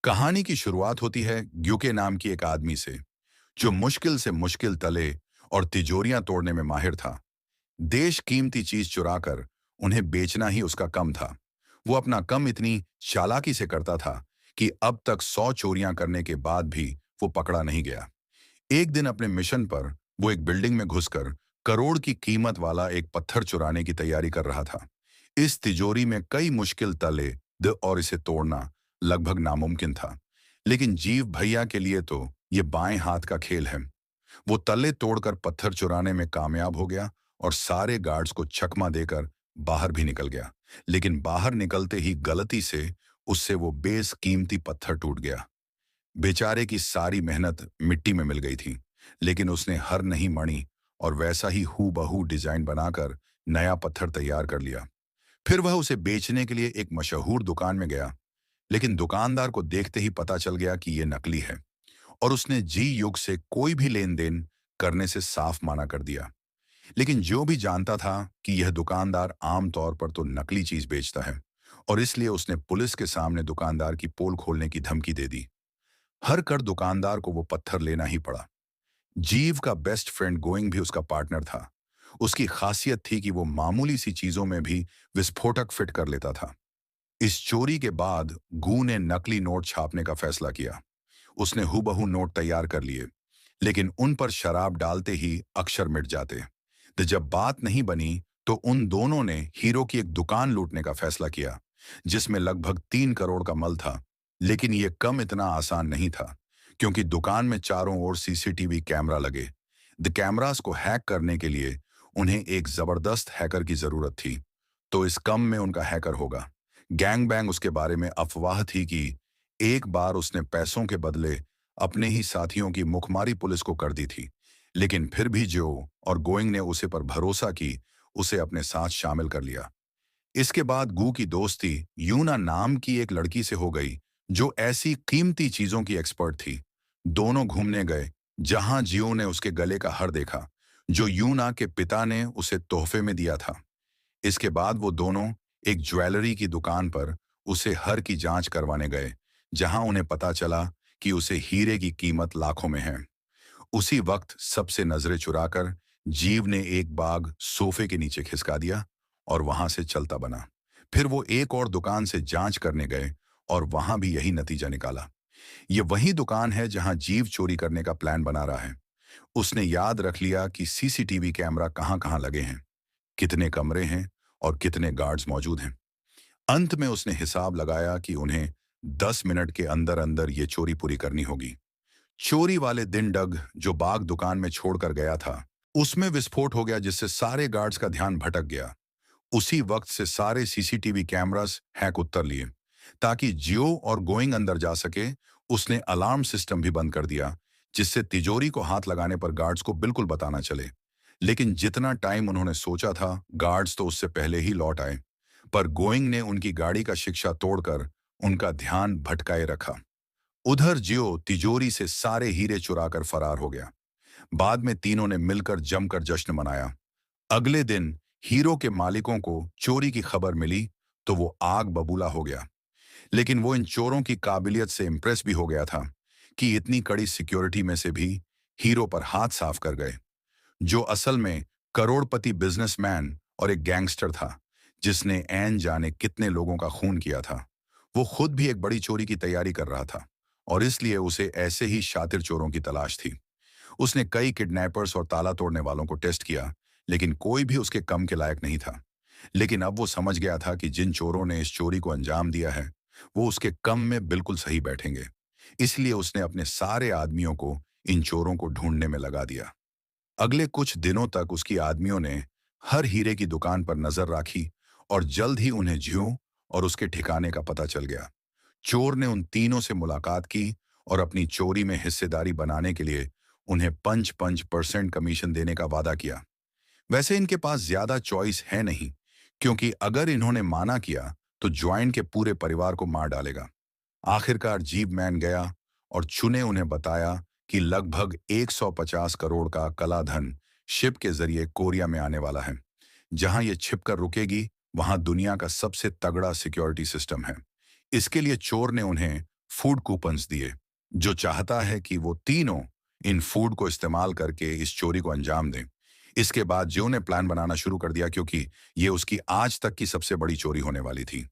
कहानी की शुरुआत होती है ग्युके नाम की एक आदमी से, जो मुश्किल तले और तिजोरियां तोड़ने में माहिर था। देश कीमती चीज चुराकर उन्हें बेचना ही उसका काम था। वो अपना काम इतनी चालाकी से करता था कि अब तक 100 चोरियां करने के बाद भी वो पकड़ा नहीं गया। एक दिन अपने मिशन पर वो एक बिल्डिंग में घुसकर करोड़ की कीमत वाला एक पत्थर चुराने की तैयारी कर रहा था। इस तिजोरी में कई मुश्किल तले द और इसे तोड़ना लगभग नामुमकिन था। लेकिन जीव भैया के लिए तो ये बाएं हाथ का खेल है। वो तले तोड़कर पत्थर चुराने में कामयाब हो गया और सारे गार्ड्स को चकमा देकर बाहर भी निकल गया। लेकिन बाहर निकलते ही गलती से उससे वो बेशकीमती पत्थर टूट गया। बेचारे की सारी मेहनत मिट्टी में मिल गई थी। लेकिन उसने हर नहीं मणी और वैसा ही हूबहू डिजाइन बनाकर नया पत्थर तैयार कर लिया। फिर वह उसे बेचने के लिए एक मशहूर दुकान में गया। लेकिन दुकानदार को देखते ही पता चल गया कि यह नकली है और उसने जी युग से कोई भी लेन देन करने से साफ माना कर दिया। लेकिन जो भी जानता था कि यह दुकानदार आम तौर पर तो नकली चीज बेचता है, और इसलिए उसने पुलिस के सामने दुकानदार की पोल खोलने की धमकी दे दी। हर कर दुकानदार को वो पत्थर लेना ही पड़ा। जीव का बेस्ट फ्रेंड गोइंग भी उसका पार्टनर था। उसकी खासियत थी कि वो मामूली सी चीजों में भी विस्फोटक फिट कर लेता था। इस चोरी के बाद गू ने नकली नोट छापने का फैसला किया। उसने हूबहू नोट तैयार कर लिए, लेकिन उन पर शराब डालते ही अक्षर मिट जाते। तो जब बात नहीं बनी तो उन दोनों ने हीरो की एक दुकान लूटने का फैसला किया, जिसमें लगभग 3 करोड़ का मल था। लेकिन यह कम इतना आसान नहीं था, क्योंकि दुकान में चारों ओर सीसीटीवी कैमरा लगे। द कैमरास को हैक करने के लिए उन्हें एक जबरदस्त हैकर की जरूरत थी। तो इस कम में उनका हैकर होगा। गैंग बैंग उसके बारे में अफवाह थी कि एक बार उसने पैसों के बदले अपने ही साथियों की मुखमारी पुलिस को कर दी थी। लेकिन फिर भी जो और गोइंग ने उसे पर भरोसा की उसे अपने साथ शामिल कर लिया। इसके बाद गू की दोस्ती यूना नाम की एक लड़की से हो गई, जो ऐसी कीमती चीजों की एक्सपर्ट थी। दोनों घूमने गए जहां जियो ने उसके गले का हार देखा, जो यूना के पिता ने उसे तोहफे में दिया था। इसके बाद वो दोनों एक ज्वेलरी की दुकान पर उसे हर की जांच करवाने गए, जहां उन्हें पता चला कि उसे हीरे की कीमत लाखों में है। उसी वक्त सबसे नजरें चुराकर जीव ने एक बाग सोफे के नीचे खिसका दिया और वहां से चलता बना। फिर वो एक और दुकान से जांच करने गए और वहां भी यही नतीजा निकाला। ये वही दुकान है जहां जीव चोरी करने का प्लान बना रहा है। उसने याद रख लिया कि सीसीटीवी कैमरा कहां कहां लगे हैं, कितने कमरे हैं और कितने गार्ड्स मौजूद हैं। अंत में उसने हिसाब लगाया कि उन्हें 10 मिनट के अंदर अंदर ये चोरी पूरी करनी होगी। चोरी वाले दिन डग जो बाग दुकान में छोड़कर गया था, उसमें विस्फोट हो गया, जिससे सारे गार्ड्स का ध्यान भटक गया। उसी वक्त से सारे सीसीटीवी कैमरास हैक उत्तर लिए ताकि जियो और गोइंग अंदर जा सके। उसने अलार्म सिस्टम भी बंद कर दिया, जिससे तिजोरी को हाथ लगाने पर गार्ड्स को बिल्कुल बताना चले। लेकिन जितना टाइम उन्होंने सोचा था, गार्ड्स तो उससे पहले ही लौट आए। पर गोइंग ने उनकी गाड़ी का शिक्षा तोड़कर उनका ध्यान भटकाए रखा। उधर जियो तिजोरी से सारे हीरे चुराकर फरार हो गया। बाद में तीनों ने मिलकर जमकर जश्न मनाया। अगले दिन हीरो के मालिकों को चोरी की खबर मिली तो वो आग बबूला हो गया। लेकिन वो इन चोरों की काबिलियत से इंप्रेस भी हो गया था कि इतनी कड़ी सिक्योरिटी में से भी हीरो पर हाथ साफ कर गए, जो असल में करोड़पति बिजनेसमैन और एक गैंगस्टर था, जिसने ऐन जाने कितने लोगों का खून किया था। वो खुद भी एक बड़ी चोरी की तैयारी कर रहा था और इसलिए उसे ऐसे ही शातिर चोरों की तलाश थी। उसने कई किडनैपर्स और ताला तोड़ने वालों को टेस्ट किया, लेकिन कोई भी उसके कम के लायक नहीं था। लेकिन अब वो समझ गया था कि जिन चोरों ने इस चोरी को अंजाम दिया है, वो उसके कम में बिल्कुल सही बैठेंगे। इसलिए उसने अपने सारे आदमियों को इन चोरों को ढूंढने में लगा दिया। अगले कुछ दिनों तक उसकी आदमियों ने हर हीरे की दुकान पर नजर रखी और जल्द ही उन्हें ज्यों और उसके ठिकाने का पता चल गया। चोर ने उन तीनों से मुलाकात की और अपनी चोरी में हिस्सेदारी बनाने के लिए उन्हें 5% कमीशन देने का वादा किया। वैसे इनके पास ज्यादा चॉइस है नहीं, क्योंकि अगर इन्होंने माना किया तो ज्वाइन के पूरे परिवार को मार डालेगा। आखिरकार जीव मैन गया और चुने उन्हें बताया कि लगभग 150 करोड़ का कला धन शिप के जरिए कोरिया में आने वाला है। जहां ये छिपकर रुकेगी, वहां दुनिया का सबसे तगड़ा सिक्योरिटी सिस्टम है। इसके लिए चोर ने उन्हें फूड कूपन्स दिए। जो चाहता है कि वो तीनों इन फूड को इस्तेमाल करके इस चोरी को अंजाम दें। इसके बाद ज्यो ने प्लान बनाना शुरू कर दिया क्योंकि ये उसकी आज तक की सबसे बड़ी चोरी होने वाली थी।